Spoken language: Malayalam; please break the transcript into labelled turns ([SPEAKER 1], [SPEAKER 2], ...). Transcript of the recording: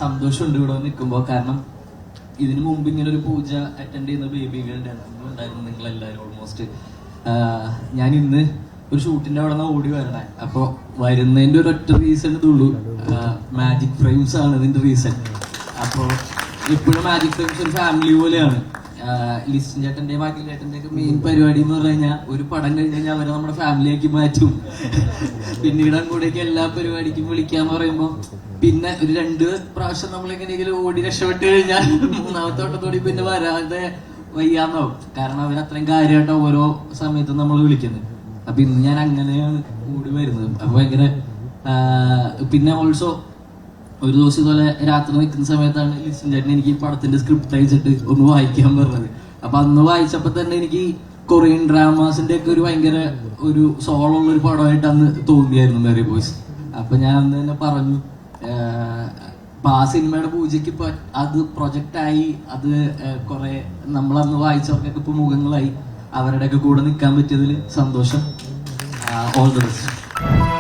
[SPEAKER 1] സന്തോഷമുണ്ട് ഇവിടെ നിൽക്കുമ്പോൾ. കാരണം ഇതിനു മുമ്പ് ഇങ്ങനെ ഒരു പൂജ അറ്റൻഡ് ചെയ്യുന്ന ബേബികളുടെ ഉണ്ടായിരുന്നു നിങ്ങളെല്ലാവരും ഓൾമോസ്റ്റ്. ഞാൻ ഇന്ന് ഒരു ഷൂട്ടിന്റെ അവിടെ നിന്ന് ഓടി വരണേ. അപ്പോൾ വരുന്നതിന്റെ ഒരു ഒറ്റ റീസൺ ഇതുള്ളൂ, മാജിക് ഫ്രെയിംസ് ആണ് ഇതിന്റെ റീസൺ. അപ്പോൾ ഇപ്പോഴും മാജിക് ഫ്രെയിംസ് ഒരു ഫാമിലി പോലെയാണ്. ലിസ്റ്റിൻ ചേട്ടന്റെ ബാക്കി ചേട്ടന്റെ ഒക്കെ മെയിൻ പരിപാടി എന്ന് പറഞ്ഞു കഴിഞ്ഞാൽ ഒരു പടം കഴിഞ്ഞ് കഴിഞ്ഞാൽ അവരെ നമ്മുടെ ഫാമിലിയാക്കി മാറ്റും. പിന്നീട് അങ്ങോട്ടേക്ക് എല്ലാ പരിപാടിക്കും വിളിക്കാന്ന് പറയുമ്പോൾ പിന്നെ ഒരു 2 പ്രാവശ്യം നമ്മളെങ്ങനെയെങ്കിലും ഓടി രക്ഷപ്പെട്ട് കഴിഞ്ഞാൽ 3ാമത്തെ വട്ടത്തോടെ പിന്നെ വരാതെ വയ്യാന്നാവും. കാരണം അവരത്രയും കാര്യമായിട്ട് ഓരോ സമയത്തും നമ്മൾ വിളിക്കുന്നത്. അപ്പൊ ഇന്ന് ഞാൻ അങ്ങനെയാണ് ഓടി വരുന്നത്. അപ്പൊ ഭയങ്കര പിന്നെ ഓൾസോ ഒരു ദിവസം ഇതുപോലെ രാത്രി നിൽക്കുന്ന സമയത്താണ് ലിസ്റ്റിൻ ചേട്ടൻ എനിക്ക് പടത്തിന്റെ സ്ക്രിപ്റ്റ് അയച്ചിട്ട് ഒന്ന് വായിക്കാൻ പറഞ്ഞത്. അപ്പൊ അന്ന് വായിച്ചപ്പോ തന്നെ എനിക്ക് കൊറിയൻ ഡ്രാമാസിന്റെ ഒക്കെ ഒരു ഭയങ്കര ഒരു സോളുള്ള ഒരു പടമായിട്ട് അന്ന് തോന്നിയായിരുന്നു മേരി ബോയ്സ്. അപ്പൊ ഞാൻ അന്ന് തന്നെ പറഞ്ഞു, അപ്പൊ ആ സിനിമയുടെ പൂജയ്ക്ക് ഇപ്പൊ അത് പ്രൊജക്റ്റായി, അത് കുറെ നമ്മളന്ന് വായിച്ചവർക്കൊക്കെ ഇപ്പൊ മുഖങ്ങളായി. അവരുടെയൊക്കെ കൂടെ നിൽക്കാൻ പറ്റിയതിൽ സന്തോഷം. All the best.